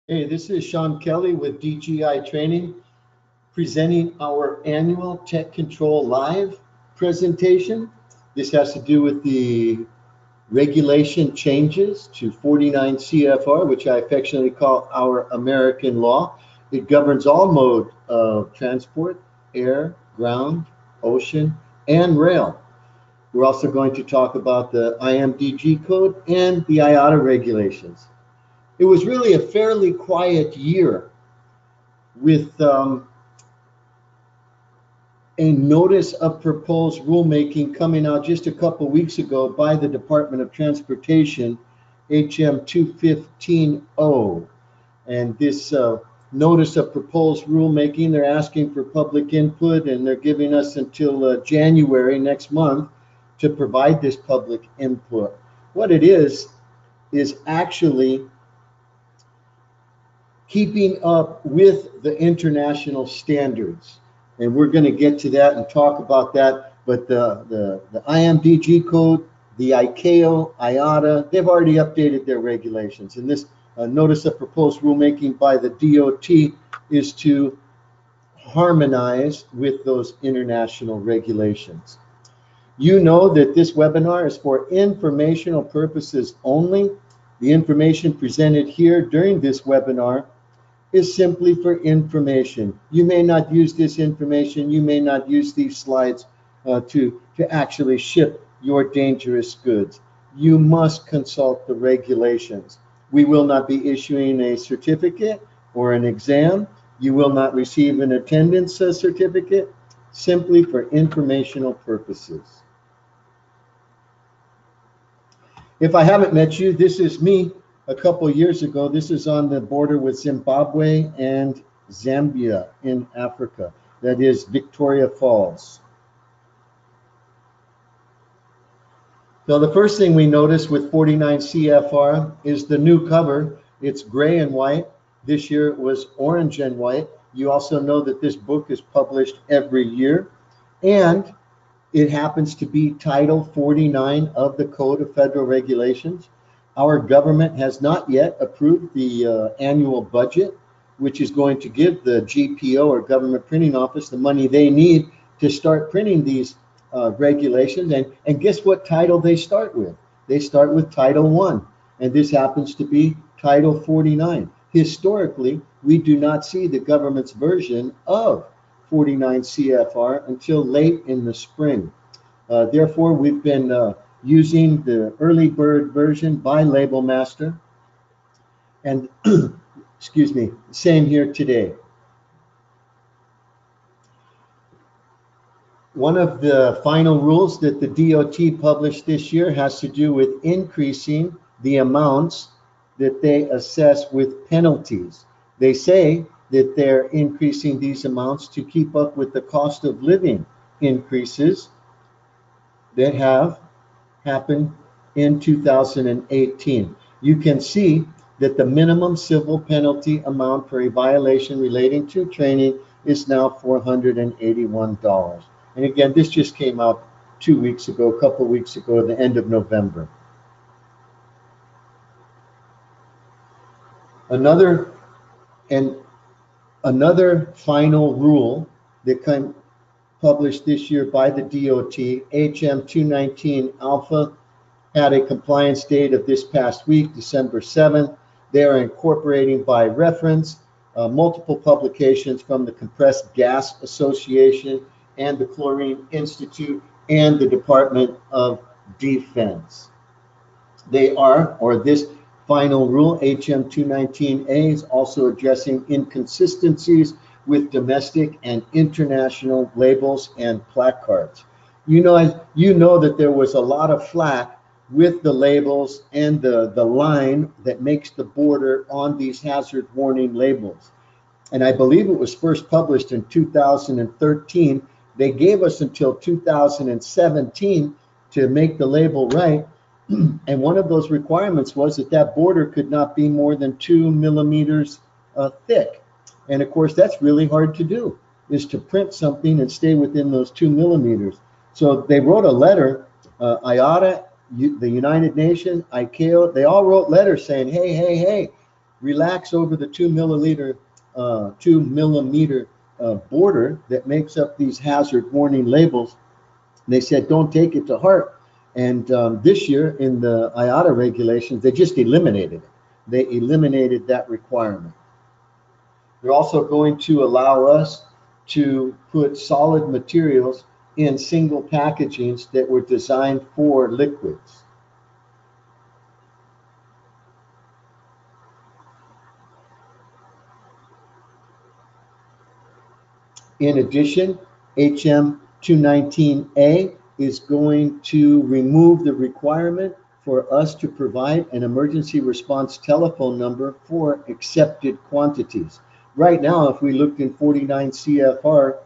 Hey, this is Sean Kelly with DGI Training presenting our annual Tech Control Live presentation. This has to do with the regulation changes to 49 CFR, which I affectionately call our American law. It governs all mode of transport, air, ground, ocean, and rail. We're also going to talk about the IMDG code and the IATA regulations. It was really a fairly quiet year with a notice of proposed rulemaking coming out just a couple weeks ago by the Department of Transportation, HM 215-0. And this notice of proposed rulemaking, they're asking for public input, and they're giving us until January next month to provide this public input. What it is actually keeping up with the international standards. And we're going to get to that and talk about that. But the IMDG code, the ICAO, IATA, they've already updated their regulations. And this notice of proposed rulemaking by the DOT is to harmonize with those international regulations. You know that this webinar is for informational purposes only. The information presented here during this webinar is simply for information. You may not use this information, you may not use these slides to actually ship your dangerous goods. You must consult the regulations. We will not be issuing a certificate or an exam. You will not receive an attendance certificate, simply for informational purposes. If I haven't met you, this is me. A couple years ago, this is on the border with Zimbabwe and Zambia in Africa. That is Victoria Falls. So the first thing we notice with 49 CFR is the new cover. It's gray and white. This year it was orange and white. You also know that this book is published every year. And it happens to be Title 49 of the Code of Federal Regulations. Our government has not yet approved the annual budget, which is going to give the GPO or Government Printing Office the money they need to start printing these regulations. And guess what title they start with? They start with Title 1, and this happens to be Title 49. Historically, we do not see the government's version of 49 CFR until late in the spring. Therefore, we've been using the early bird version by Label Master. And excuse me, same here today. One of the final rules that the DOT published this year has to do with increasing the amounts that they assess with penalties. They say that they're increasing these amounts to keep up with the cost of living increases that have happened in 2018. You can see that the minimum civil penalty amount for a violation relating to training is now $481. And again, this just came out 2 weeks ago, a couple weeks ago, at the end of November. Another final rule that came published this year by the DOT, HM 219 Alpha, had a compliance date of this past week, December 7th. They are incorporating by reference multiple publications from the Compressed Gas Association and the Chlorine Institute and the Department of Defense. They are, or this final rule, HM 219A, is also addressing inconsistencies with domestic and international labels and placards. You know that there was a lot of flack with the labels and the line that makes the border on these hazard warning labels. And I believe it was first published in 2013. They gave us until 2017 to make the label right. And one of those requirements was that that border could not be more than 2 millimeters thick. And of course, that's really hard to do, is to print something and stay within those 2 millimeters. So they wrote a letter, IATA, the United Nations, ICAO, they all wrote letters saying, hey, relax over the 2 millimeter border that makes up these hazard warning labels. They said don't take it to heart. And this year in the IATA regulations, they just eliminated it. They eliminated that requirement. They're also going to allow us to put solid materials in single packagings that were designed for liquids. In addition, HM 219A is going to remove the requirement for us to provide an emergency response telephone number for accepted quantities. Right now, if we looked in 49 CFR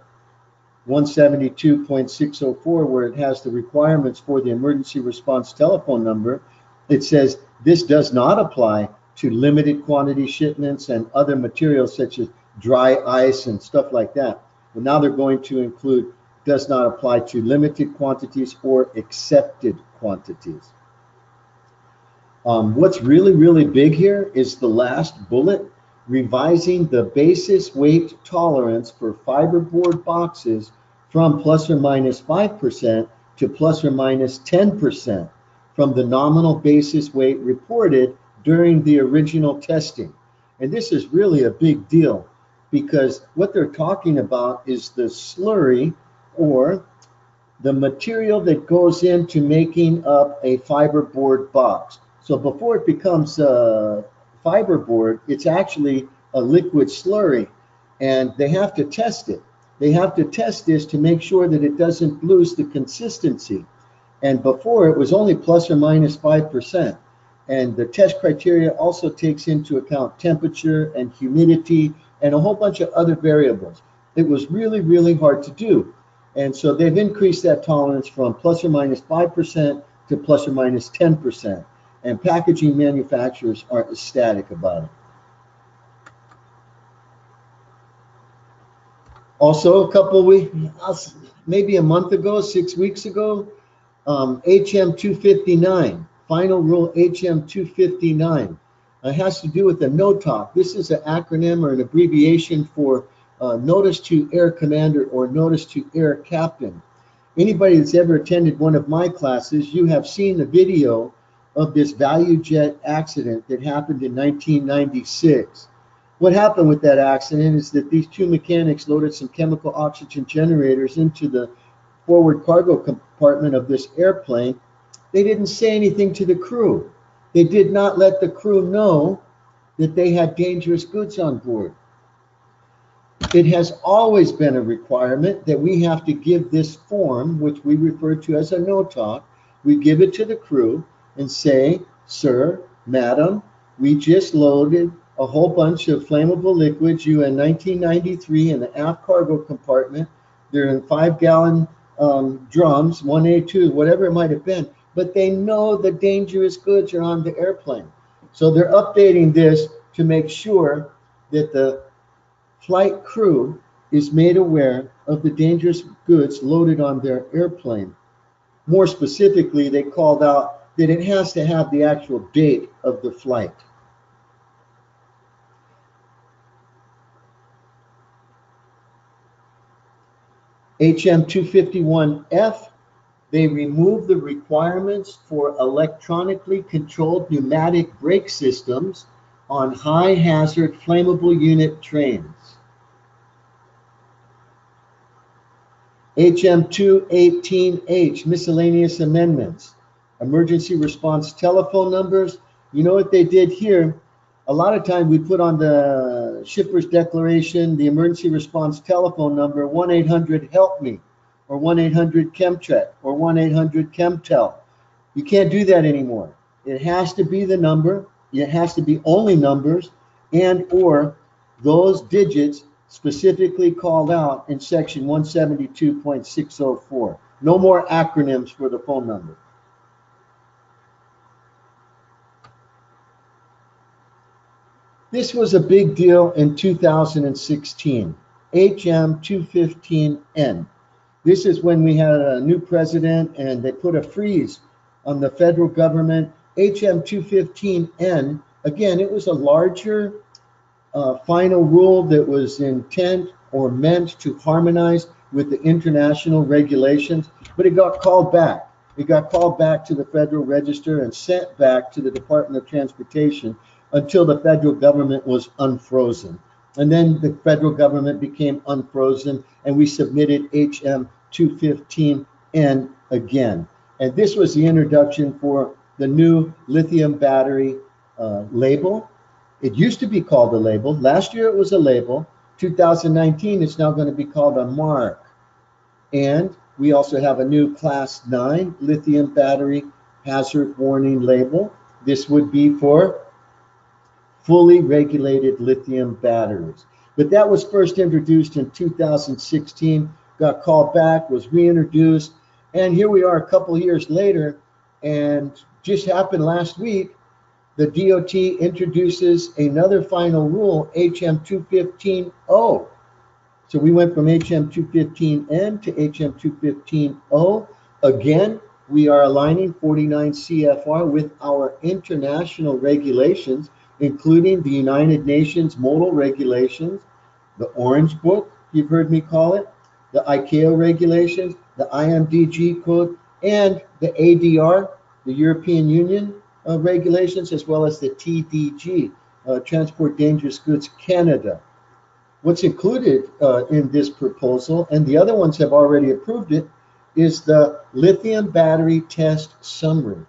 172.604, where it has the requirements for the emergency response telephone number, it says this does not apply to limited quantity shipments and other materials such as dry ice and stuff like that. But now they're going to include does not apply to limited quantities or accepted quantities. What's really, really big here is the last bullet, revising the basis weight tolerance for fiberboard boxes from plus or minus 5% to plus or minus 10% from the nominal basis weight reported during the original testing. And this is really a big deal because what they're talking about is the slurry or the material that goes into making up a fiberboard box. So before it becomes a fiberboard, it's actually a liquid slurry, and they have to test it. They have to test this to make sure that it doesn't lose the consistency. And before it was only plus or minus 5%. And the test criteria also takes into account temperature and humidity and a whole bunch of other variables. It was really, really hard to do. And so they've increased that tolerance from plus or minus 5% to plus or minus 10%. And packaging manufacturers are ecstatic about it. Also, a couple weeks, maybe a month ago, 6 weeks ago, HM 259, final rule HM 259. It has to do with the NOTOC. This is an acronym or an abbreviation for Notice to Air Commander or Notice to Air Captain. Anybody that's ever attended one of my classes, you have seen the video of this value jet accident that happened in 1996. What happened with that accident is that these two mechanics loaded some chemical oxygen generators into the forward cargo compartment of this airplane. They didn't say anything to the crew. They did not let the crew know that they had dangerous goods on board. It has always been a requirement that we have to give this form, which we refer to as a NOTOC. We give it to the crew and say, sir, madam, we just loaded a whole bunch of flammable liquids in 1993 in the aft cargo compartment. They're in 5-gallon drums, 1A, 2, whatever it might have been, but they know the dangerous goods are on the airplane. So they're updating this to make sure that the flight crew is made aware of the dangerous goods loaded on their airplane. More specifically, they called out that it has to have the actual date of the flight. HM 251F, they remove the requirements for electronically controlled pneumatic brake systems on high hazard flammable unit trains. HM 218H, miscellaneous amendments. Emergency response telephone numbers. You know what they did here? A lot of time we put on the shipper's declaration the emergency response telephone number 1-800-HELP-ME or 1-800-ChemTrek or 1-800-ChemTel. You can't do that anymore. It has to be the number. It has to be only numbers and or those digits specifically called out in section 172.604. No more acronyms for the phone number. This was a big deal in 2016, HM 215N. This is when we had a new president and they put a freeze on the federal government. HM 215N Again, it was a larger final rule that was intent or meant to harmonize with the international regulations, but it got called back. It got called back to the Federal Register and sent back to the Department of Transportation until the federal government was unfrozen. And then the federal government became unfrozen, and we submitted HM 215N again. And this was the introduction for the new lithium battery label. It used to be called a label. Last year it was a label. 2019 it's now going to be called a mark. And we also have a new Class 9 lithium battery hazard warning label. This would be for fully regulated lithium batteries. But that was first introduced in 2016, got called back, was reintroduced, and here we are a couple years later, and just happened last week, the DOT introduces another final rule, HM 215O. So we went from HM 215N to HM 215O. Again, we are aligning 49 CFR with our international regulations, including the United Nations modal regulations, the Orange Book, you've heard me call it, the ICAO regulations, the IMDG code, and the ADR, the European Union regulations, as well as the TDG, Transport Dangerous Goods Canada. What's included in this proposal, and the other ones have already approved it, is the lithium battery test summary.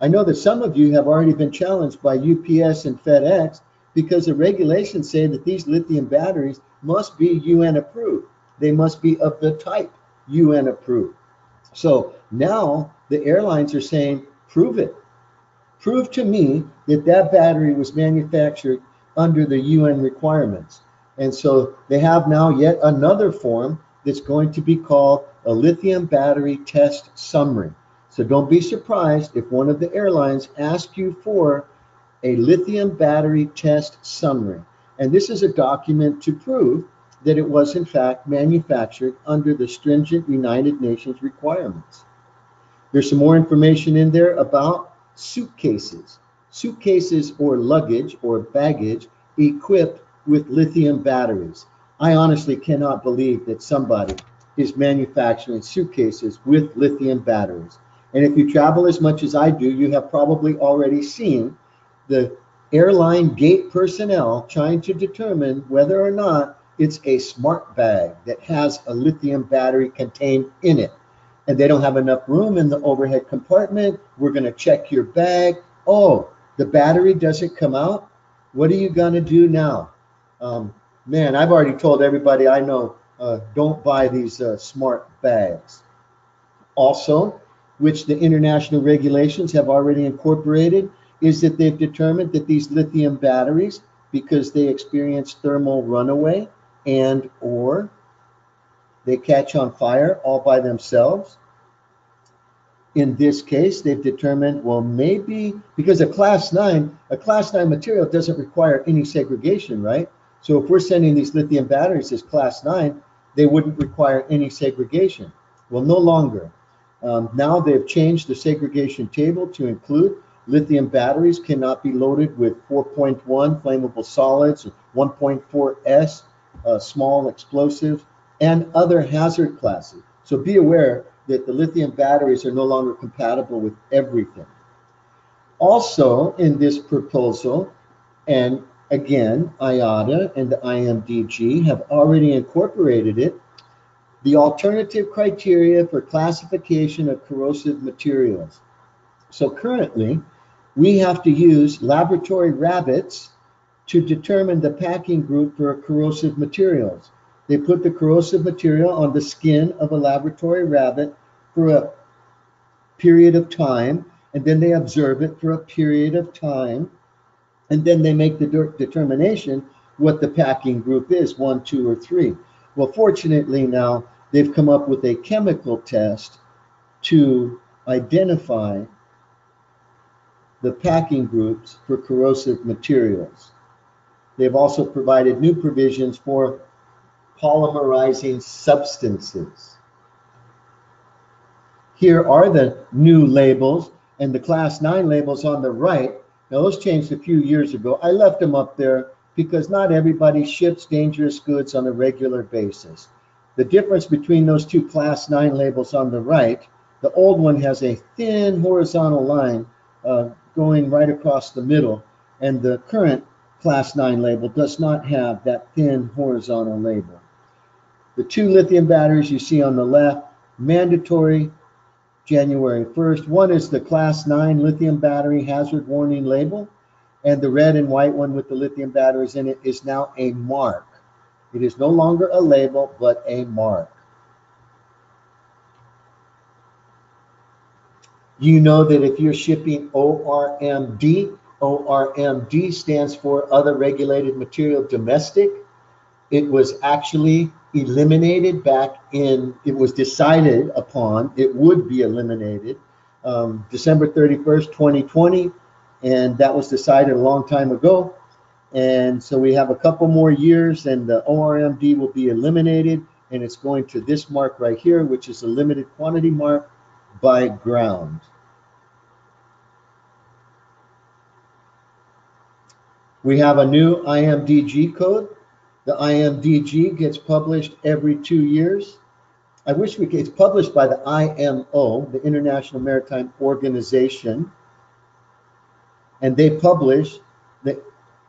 I know that some of you have already been challenged by UPS and FedEx because the regulations say that these lithium batteries must be UN approved. They must be of the type UN approved. So now the airlines are saying, prove it. Prove to me that that battery was manufactured under the UN requirements. And so they have now yet another form that's going to be called a lithium battery test summary. So don't be surprised if one of the airlines asks you for a lithium battery test summary. And this is a document to prove that it was in fact manufactured under the stringent United Nations requirements. There's some more information in there about suitcases. Suitcases or luggage or baggage equipped with lithium batteries. I honestly cannot believe that somebody is manufacturing suitcases with lithium batteries. And if you travel as much as I do, you have probably already seen the airline gate personnel trying to determine whether or not it's a smart bag that has a lithium battery contained in it. And they don't have enough room in the overhead compartment. We're going to check your bag. Oh, the battery doesn't come out. What are you going to do now? Man, I've already told everybody I know, don't buy these smart bags. Also, which the international regulations have already incorporated, is that they've determined that these lithium batteries, because they experience thermal runaway and or they catch on fire all by themselves. In this case, they've determined, well, maybe because a class 9 material doesn't require any segregation, right? So if we're sending these lithium batteries as class 9, they wouldn't require any segregation. Well, no longer. Now they've changed the segregation table to include lithium batteries cannot be loaded with 4.1 flammable solids, 1.4S small explosives, and other hazard classes. So be aware that the lithium batteries are no longer compatible with everything. Also in this proposal, and again, IATA and the IMDG have already incorporated it, the alternative criteria for classification of corrosive materials. So currently, we have to use laboratory rabbits to determine the packing group for corrosive materials. They put the corrosive material on the skin of a laboratory rabbit for a period of time, and then they observe it for a period of time, and then they make the determination what the packing group is, 1, 2, or 3. Well, fortunately now, they've come up with a chemical test to identify the packing groups for corrosive materials. They've also provided new provisions for polymerizing substances. Here are the new labels, and the class 9 labels on the right Now, those changed a few years ago. I left them up there because not everybody ships dangerous goods on a regular basis. The difference between those two Class 9 labels on the right, the old one has a thin horizontal line going right across the middle, and the current Class 9 label does not have that thin horizontal label. The two lithium batteries you see on the left, mandatory January 1st. One is the Class 9 lithium battery hazard warning label, and the red and white one with the lithium batteries in it is now a mark. It is no longer a label, but a mark. You know that if you're shipping ORM-D, ORM-D stands for Other Regulated Material Domestic. It was actually eliminated back in, it was decided upon, it would be eliminated December 31st, 2020, and that was decided a long time ago. And so we have a couple more years and the ORM-D will be eliminated, and it's going to this mark right here, which is a limited quantity mark by ground. We have a new IMDG code. The IMDG gets published every 2 years. I wish we could, it's published by the IMO, the International Maritime Organization, and they publish the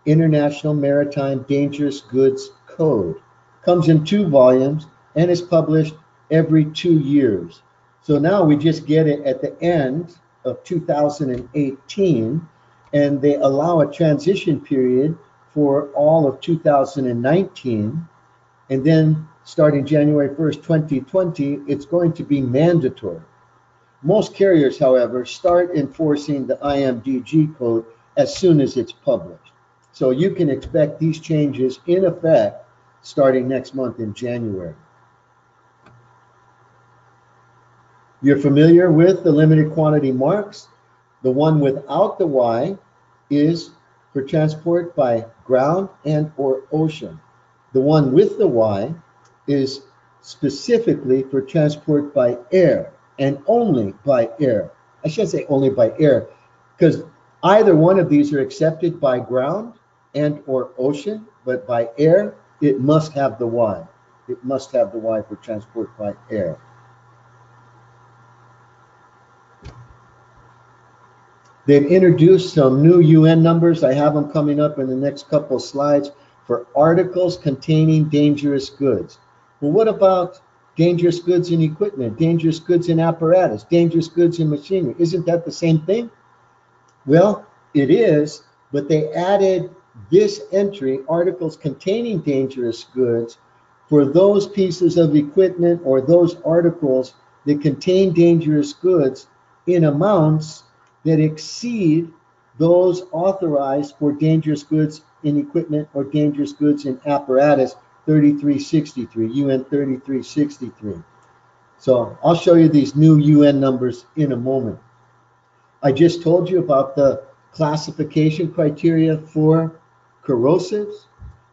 International Maritime Dangerous Goods Code. Comes in 2 volumes and is published every 2 years. So now we just get it at the end of 2018, and they allow a transition period for all of 2019, and then starting January 1st, 2020, it's going to be mandatory. Most carriers, however, start enforcing the IMDG code as soon as it's published. So you can expect these changes in effect starting next month in January. You're familiar with the limited quantity marks. The one without the Y is for transport by ground and or ocean. The one with the Y is specifically for transport by air and only by air. I should say only by air, because either one of these are accepted by ground and or ocean, but by air, it must have the Y. It must have the Y for transport by air. They've introduced some new UN numbers. I have them coming up in the next couple of slides for articles containing dangerous goods. Well, what about dangerous goods in equipment, dangerous goods in apparatus, dangerous goods in machinery? Isn't that the same thing? Well, it is, but they added this entry, articles containing dangerous goods, for those pieces of equipment or those articles that contain dangerous goods in amounts that exceed those authorized for dangerous goods in equipment or dangerous goods in apparatus, 3363, UN 3363. So I'll show you these new UN numbers in a moment. I just told you about the classification criteria for corrosives,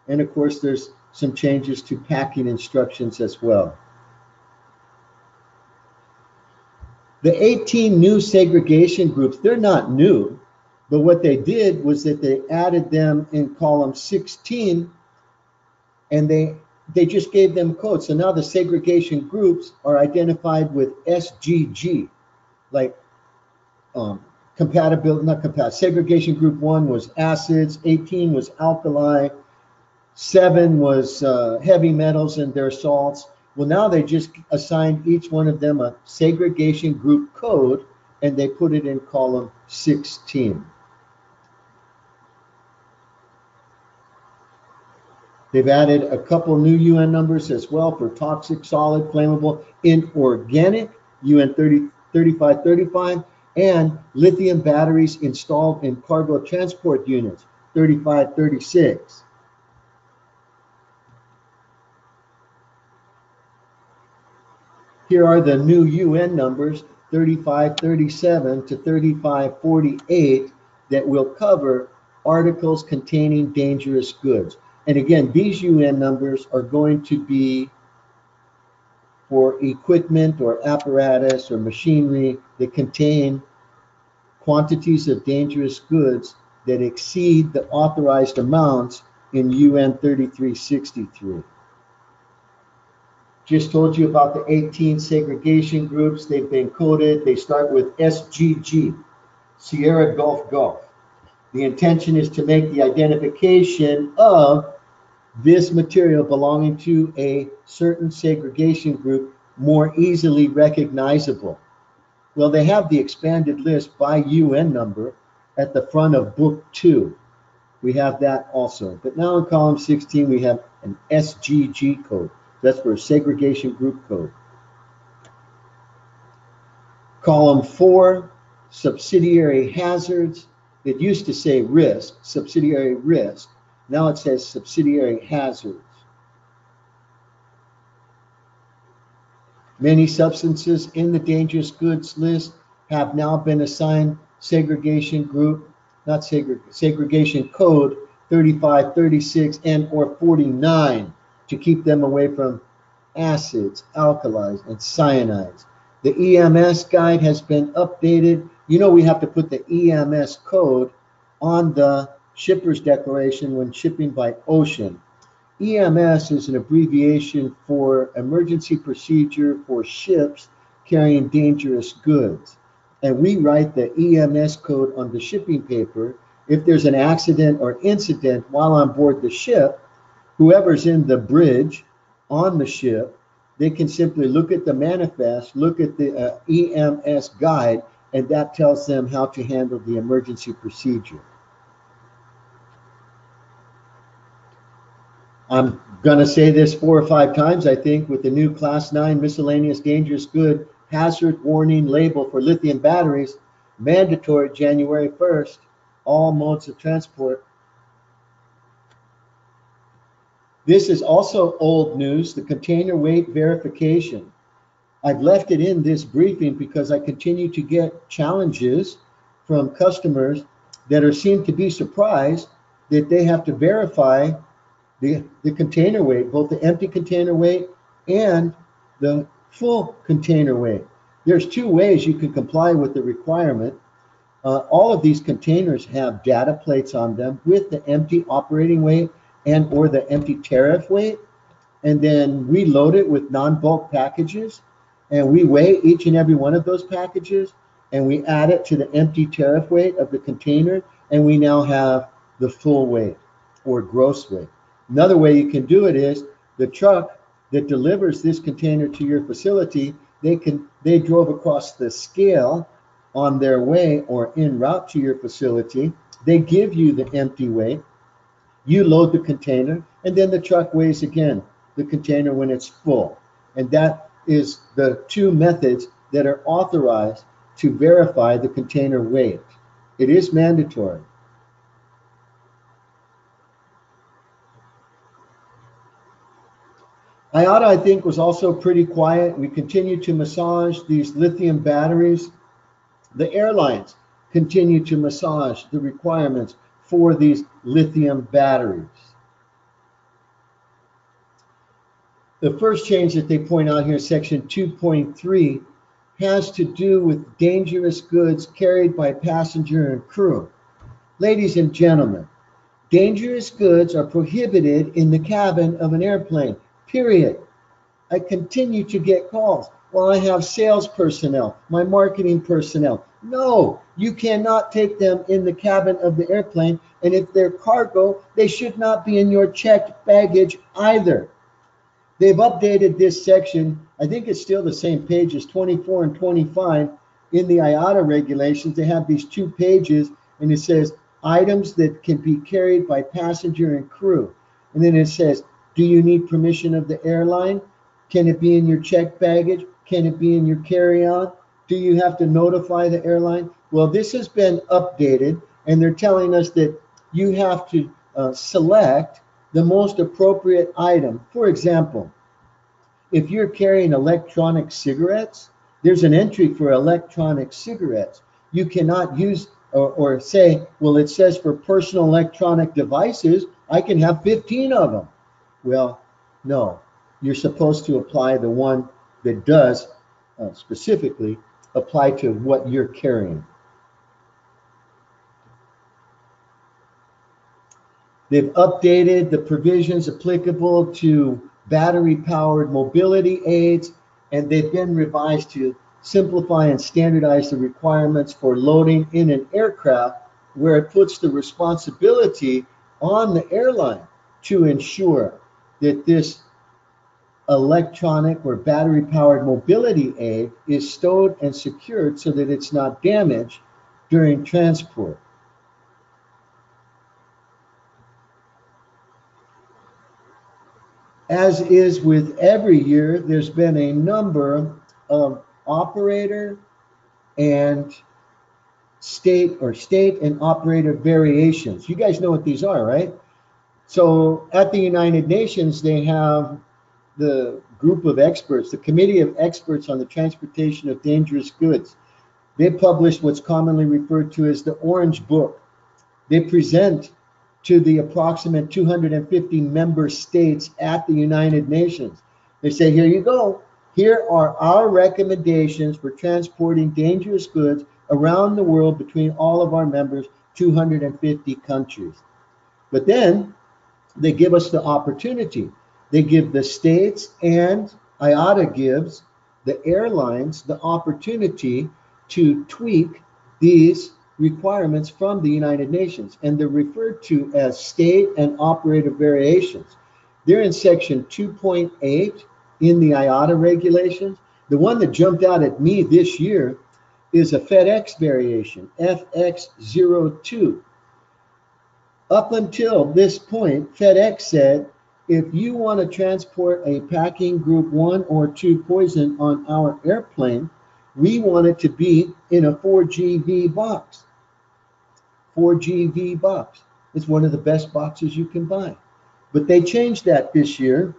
and of course there's some changes to packing instructions as well. The 18 new segregation groups, they're not new, but what they did was that they added them in column 16, and they just gave them codes. So now the segregation groups are identified with SGG, like compatibility, not compatible. Segregation group 1 was acids, 18 was alkali, 7 was heavy metals and their salts. Well, now they just assigned each one of them a segregation group code, and they put it in column 16. They've added a couple new UN numbers as well for toxic, solid, flammable, inorganic, UN 3535, and lithium batteries installed in cargo transport units, 3536. Here are the new UN numbers, 3537 to 3548, that will cover articles containing dangerous goods. And again, these UN numbers are going to be for equipment or apparatus or machinery that contain quantities of dangerous goods that exceed the authorized amounts in UN 3363. Just told you about the 18 segregation groups. They've been coded. They start with SGG, Sierra Gulf Gulf. The intention is to make the identification of this material belonging to a certain segregation group more easily recognizable. Well, they have the expanded list by UN number at the front of Book 2. We have that also. But now in column 16, we have an SGG code. That's for a segregation group code. Column 4, subsidiary hazards. It used to say risk, subsidiary risk. Now it says subsidiary hazards. Many substances in the dangerous goods list have now been assigned segregation group, not segregation code 35, 36, and or 49 to keep them away from acids, alkalis, and cyanides. The EMS guide has been updated. You know we have to put the EMS code on the shipper's declaration when shipping by ocean. EMS is an abbreviation for Emergency Procedure for Ships Carrying Dangerous Goods. And we write the EMS code on the shipping paper. If there's an accident or incident while on board the ship, whoever's in the bridge on the ship, they can simply look at the manifest, look at the EMS guide, and that tells them how to handle the emergency procedure. I'm going to say this 4 or 5 times, I think, with the new Class 9 Miscellaneous Dangerous Good Hazard Warning label for lithium batteries, mandatory January 1st, all modes of transport. This is also old news, the container weight verification. I've left it in this briefing because I continue to get challenges from customers that seem to be surprised that they have to verify the container weight, both the empty container weight and the full container weight. There's 2 ways you can comply with the requirement. All of these containers have data plates on them with the empty operating weight and or the empty tariff weight. And then we load it with non-bulk packages and we weigh each and every one of those packages and we add it to the empty tariff weight of the container, and we now have the full weight or gross weight. Another way you can do it is the truck that delivers this container to your facility, they drove across the scale on their way or en route to your facility. They give you the empty weight, you load the container, and then the truck weighs again the container when it's full. And that is the 2 methods that are authorized to verify the container weight. It is mandatory. IATA, I think, was also pretty quiet. We continue to massage these lithium batteries. The airlines continue to massage the requirements for these lithium batteries. The first change that they point out here, section 2.3, has to do with dangerous goods carried by passenger and crew. Ladies and gentlemen, dangerous goods are prohibited in the cabin of an airplane. Period. I continue to get calls. Well, I have sales personnel, my marketing personnel. No, you cannot take them in the cabin of the airplane. And if they're cargo, they should not be in your checked baggage either. They've updated this section. I think it's still the same pages, 24 and 25 in the IATA regulations. They have these 2 pages and it says items that can be carried by passenger and crew. And then it says, do you need permission of the airline? Can it be in your checked baggage? Can it be in your carry-on? Do you have to notify the airline? Well, this has been updated, and they're telling us that you have to select the most appropriate item. For example, if you're carrying electronic cigarettes, there's an entry for electronic cigarettes. You cannot use or say, well, it says for personal electronic devices, I can have 15 of them. Well, no, you're supposed to apply the one that does specifically apply to what you're carrying. They've updated the provisions applicable to battery-powered mobility aids, and they've been revised to simplify and standardize the requirements for loading in an aircraft, where it puts the responsibility on the airline to ensure that this electronic or battery-powered mobility aid is stowed and secured so that it's not damaged during transport. As is with every year, there's been a number of operator and state and operator variations. You guys know what these are, right? So at the United Nations, they have the group of experts, the Committee of Experts on the Transportation of Dangerous Goods. They published what's commonly referred to as the Orange Book. They present to the approximate 250 member states at the United Nations. They say, here you go. Here are our recommendations for transporting dangerous goods around the world between all of our members, 250 countries. But then they give us the opportunity. They give the states, and IATA gives the airlines the opportunity to tweak these requirements from the United Nations, and they're referred to as state and operator variations. They're in section 2.8 in the IATA regulations. The one that jumped out at me this year is a FedEx variation, FX02. Up until this point, FedEx said, if you want to transport a packing group 1 or 2 poison on our airplane, we want it to be in a 4GV box. 4GV box. It's one of the best boxes you can buy. But they changed that this year,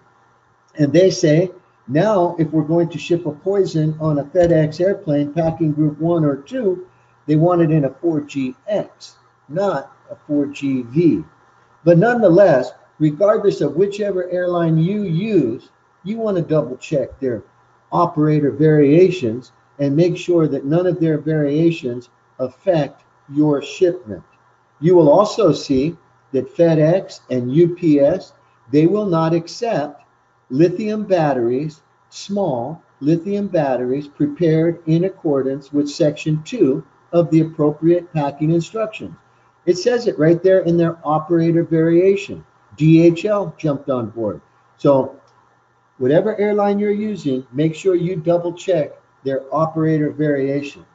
and they say, now if we're going to ship a poison on a FedEx airplane, packing group 1 or 2, they want it in a 4GX, not a 4GV. But nonetheless, regardless of whichever airline you use, you want to double check their operator variations and make sure that none of their variations affect your shipment. You will also see that FedEx and UPS, they will not accept lithium batteries, small lithium batteries prepared in accordance with section 2 of the appropriate packing instructions. It says it right there in their operator variation. DHL jumped on board. So whatever airline you're using, make sure you double check their operator variations.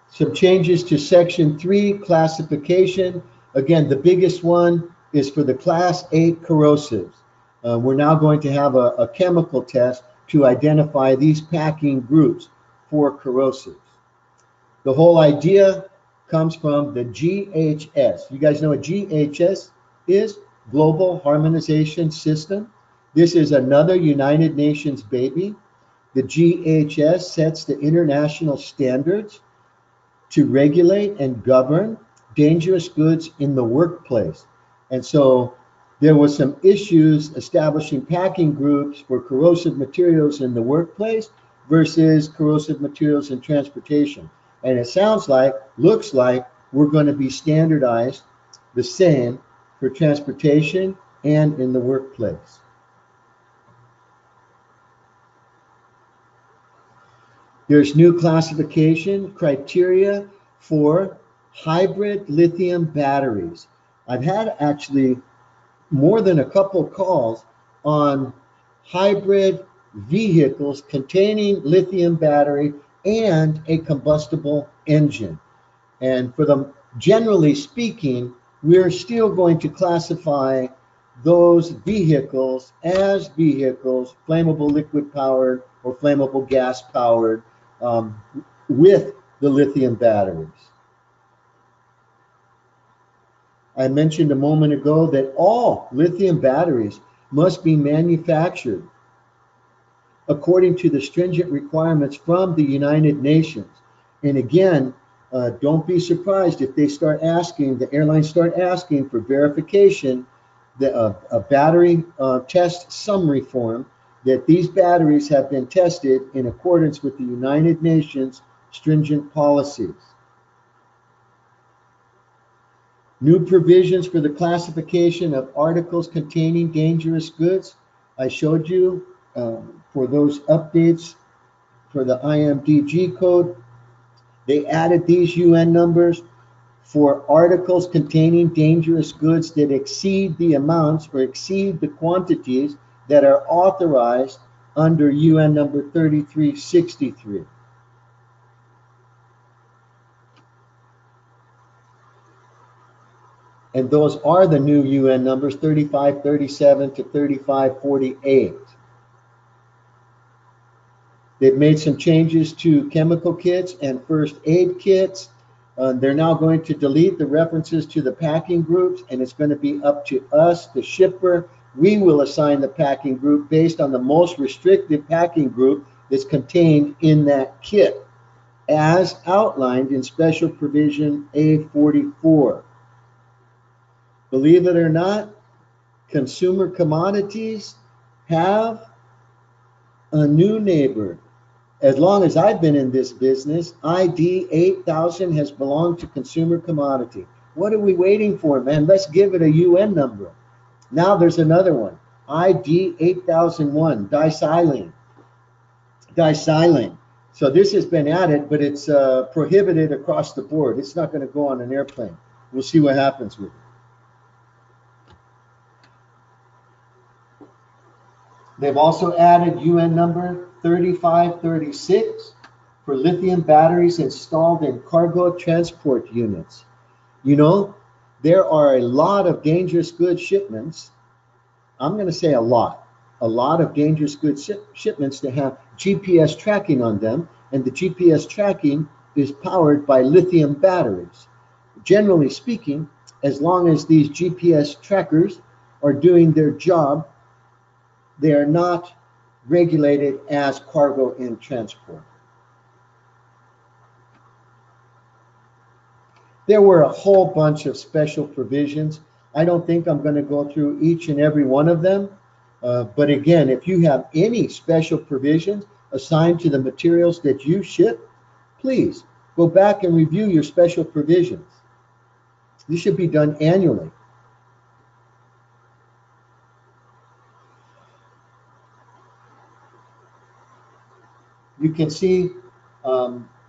Some changes to section 3 classification. Again, the biggest one is for the class 8 corrosives. We're now going to have a chemical test to identify these packing groups for corrosives. The whole idea comes from the GHS. You guys know what GHS is? Global Harmonization System. This is another United Nations baby. The GHS sets the international standards to regulate and govern dangerous goods in the workplace. And so there was some issues establishing packing groups for corrosive materials in the workplace versus corrosive materials in transportation. And it sounds like, looks like, we're going to be standardized the same for transportation and in the workplace. There's new classification criteria for hybrid lithium batteries. I've had actually more than a couple calls on hybrid vehicles containing lithium battery and a combustible engine. And for them, generally speaking, we're still going to classify those vehicles as vehicles, flammable liquid powered or flammable gas powered, with the lithium batteries. I mentioned a moment ago that all lithium batteries must be manufactured according to the stringent requirements from the United Nations. And again, don't be surprised if they start asking, the airlines start asking for verification, a battery test summary form, that these batteries have been tested in accordance with the United Nations stringent policies. New provisions for the classification of articles containing dangerous goods. I showed you for those updates for the IMDG code. They added these UN numbers for articles containing dangerous goods that exceed the amounts or exceed the quantities that are authorized under UN number 3363. And those are the new UN numbers, 3537 to 3548. They've made some changes to chemical kits and first aid kits. They're now going to delete the references to the packing groups, and it's going to be up to us, the shipper. We will assign the packing group based on the most restrictive packing group that's contained in that kit, as outlined in Special Provision A44. Believe it or not, consumer commodities have a new neighbor. As long as I've been in this business, ID 8000 has belonged to consumer commodity. What are we waiting for, man? Let's give it a UN number. Now there's another one, ID 8001, disilane. So this has been added, but it's prohibited across the board. It's not going to go on an airplane. We'll see what happens with it. They've also added UN number 3536 for lithium batteries installed in cargo transport units. You know, there are a lot of dangerous goods shipments. I'm going to say a lot of dangerous goods shipments that have GPS tracking on them, and the GPS tracking is powered by lithium batteries. Generally speaking, as long as these GPS trackers are doing their job, they are not regulated as cargo in transport. There were a whole bunch of special provisions. I don't think I'm going to go through each and every one of them. But again, if you have any special provisions assigned to the materials that you ship, please go back and review your special provisions. This should be done annually. You can see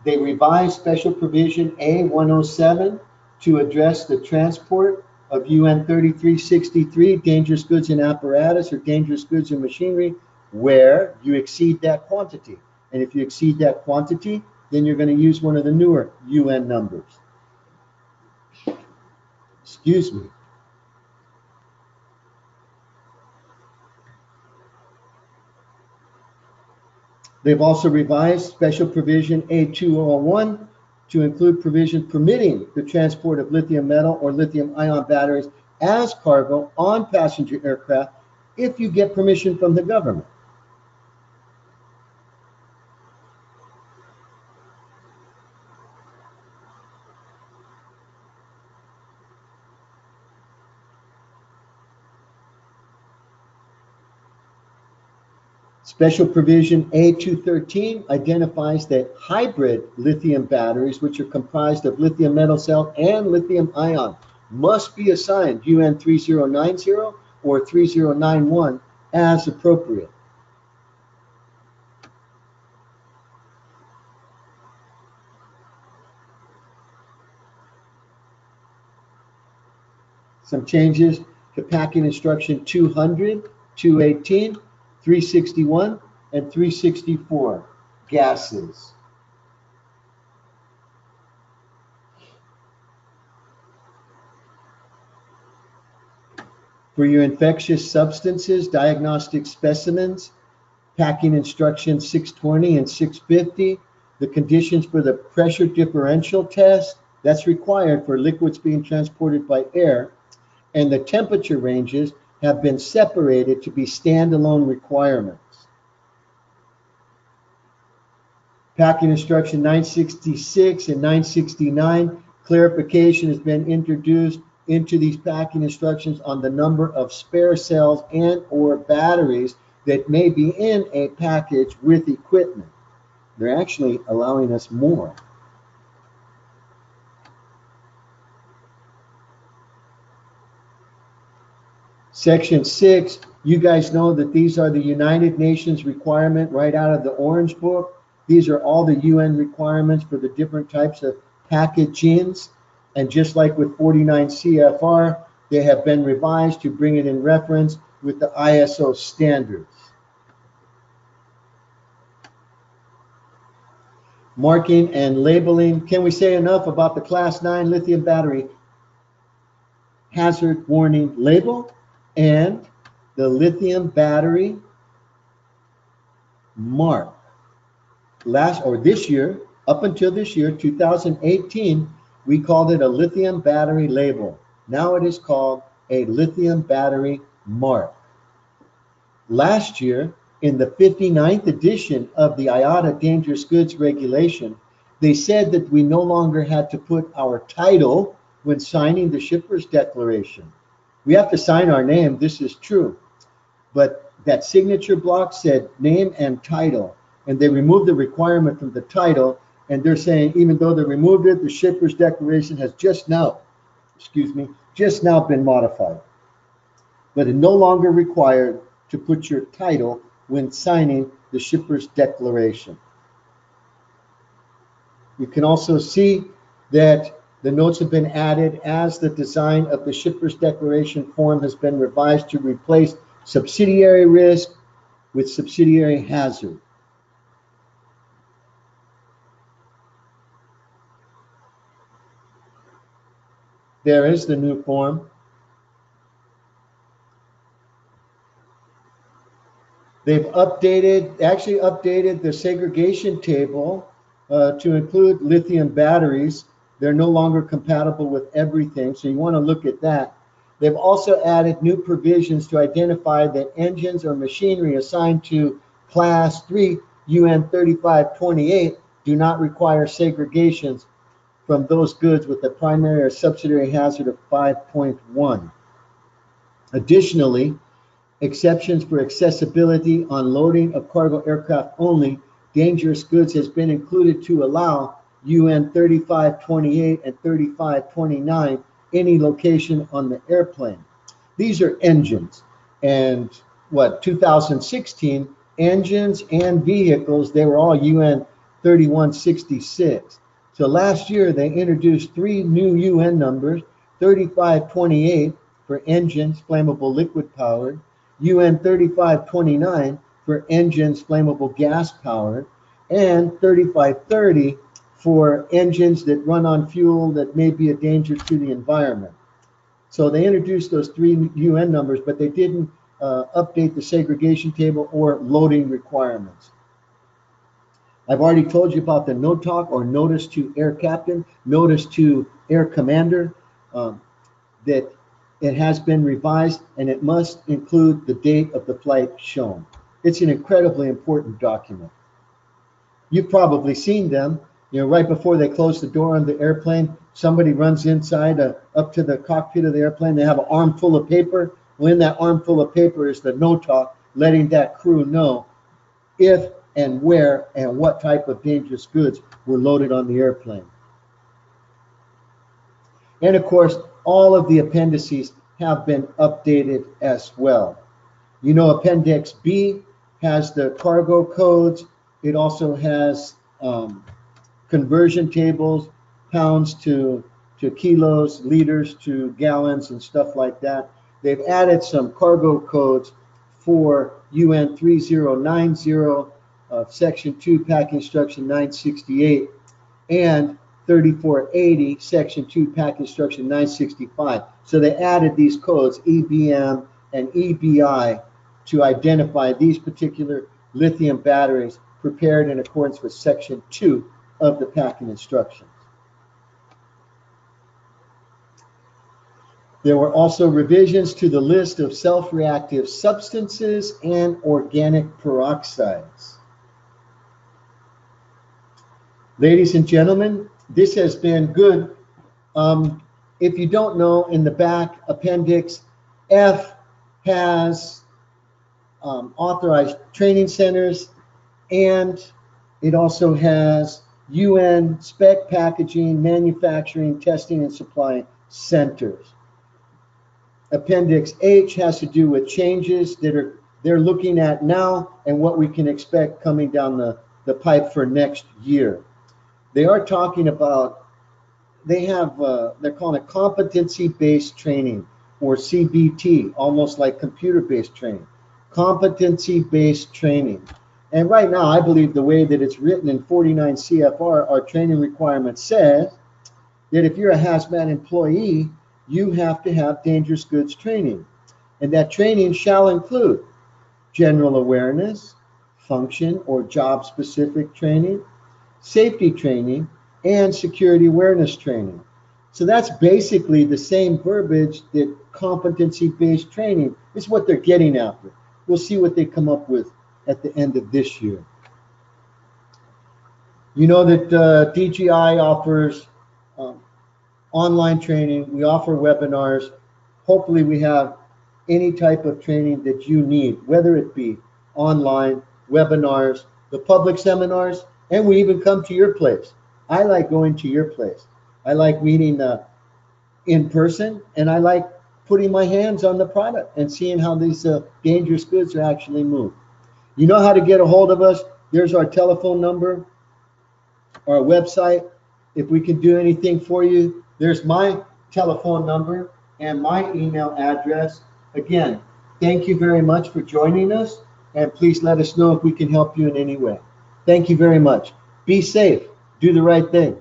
they revised Special Provision A107 to address the transport of UN 3363, dangerous goods and apparatus or dangerous goods and machinery, where you exceed that quantity. And if you exceed that quantity, then you're going to use one of the newer UN numbers. Excuse me. They've also revised Special Provision A201 to include provision permitting the transport of lithium metal or lithium-ion batteries as cargo on passenger aircraft if you get permission from the government. Special Provision A213 identifies that hybrid lithium batteries, which are comprised of lithium metal cell and lithium ion, must be assigned UN 3090 or 3091 as appropriate. Some changes to Packing Instruction 200, 218, 361, and 364, gases. For your infectious substances, diagnostic specimens, Packing Instruction 620 and 650, the conditions for the pressure differential test, that's required for liquids being transported by air, and the temperature ranges have been separated to be standalone requirements. Packing Instruction 966 and 969, clarification has been introduced into these packing instructions on the number of spare cells and or batteries that may be in a package with equipment. They're actually allowing us more. Section 6, you guys know that these are the United Nations requirement right out of the Orange Book. These are all the UN requirements for the different types of packagings. And just like with 49 CFR, they have been revised to bring it in reference with the ISO standards. Marking and labeling. Can we say enough about the Class 9 lithium battery hazard warning label and the lithium battery mark? This year, up until this year, 2018, we called it a lithium battery label. Now it is called a lithium battery mark. Last year, in the 59th edition of the IATA Dangerous Goods Regulation, they said that we no longer had to put our title when signing the shipper's declaration. We have to sign our name, this is true. But that signature block said name and title, and they removed the requirement from the title, and they're saying even though they removed it, the shipper's declaration has just now been modified. But it no longer required to put your title when signing the shipper's declaration. You can also see that the notes have been added as the design of the shipper's declaration form has been revised to replace subsidiary risk with subsidiary hazard. There is the new form. They've actually updated the segregation table to include lithium batteries. They're no longer compatible with everything, so you want to look at that. They've also added new provisions to identify that engines or machinery assigned to Class 3 UN 3528 do not require segregations from those goods with a primary or subsidiary hazard of 5.1. Additionally, exceptions for accessibility on loading of cargo aircraft only dangerous goods has been included to allow UN 3528 and 3529 any location on the airplane. These are engines, and 2016 engines and vehicles, they were all UN 3166. So last year they introduced 3 new UN numbers: 3528 for engines flammable liquid powered, UN 3529 for engines flammable gas powered, and 3530 for engines that run on fuel that may be a danger to the environment. So they introduced those 3 UN numbers, but they didn't update the segregation table or loading requirements. I've already told you about the NOTOC, or Notice to Air Captain, Notice to Air Commander, that it has been revised and it must include the date of the flight shown. It's an incredibly important document. You've probably seen them. Right before they close the door on the airplane, somebody runs inside up to the cockpit of the airplane. They have an armful of paper. Well, in that armful of paper is the NOTOC, letting that crew know if and where and what type of dangerous goods were loaded on the airplane. And of course, all of the appendices have been updated as well. Appendix B has the cargo codes. It also has conversion tables, pounds to kilos, liters to gallons, and stuff like that. They've added some cargo codes for UN 3090, Section 2, Pack Instruction 968, and 3480, Section 2, Pack Instruction 965. So they added these codes, EBM and EBI, to identify these particular lithium batteries prepared in accordance with Section 2 of the packing instructions. There were also revisions to the list of self-reactive substances and organic peroxides. Ladies and gentlemen, this has been good. If you don't know, in the back, Appendix F has authorized training centers, and it also has UN Spec packaging, manufacturing, testing, and supply centers. Appendix H has to do with changes that they're looking at now and what we can expect coming down the pipe for next year. They are talking about, they're calling it competency-based training, or CBT, almost like computer-based training. Competency-based training. And right now, I believe the way that it's written in 49 CFR, our training requirement says that if you're a hazmat employee, you have to have dangerous goods training. And that training shall include general awareness, function or job-specific training, safety training, and security awareness training. So that's basically the same verbiage that competency-based training is what they're getting after. We'll see what they come up with at the end of this year. You know that DGI offers online training. We offer webinars. Hopefully we have any type of training that you need, whether it be online, webinars, the public seminars, and we even come to your place. I like going to your place. I like meeting in person, and I like putting my hands on the product and seeing how these dangerous goods are actually moved. You know how to get a hold of us. There's our telephone number, our website. If we can do anything for you, there's my telephone number and my email address. Again, thank you very much for joining us, and please let us know if we can help you in any way. Thank you very much. Be safe. Do the right thing.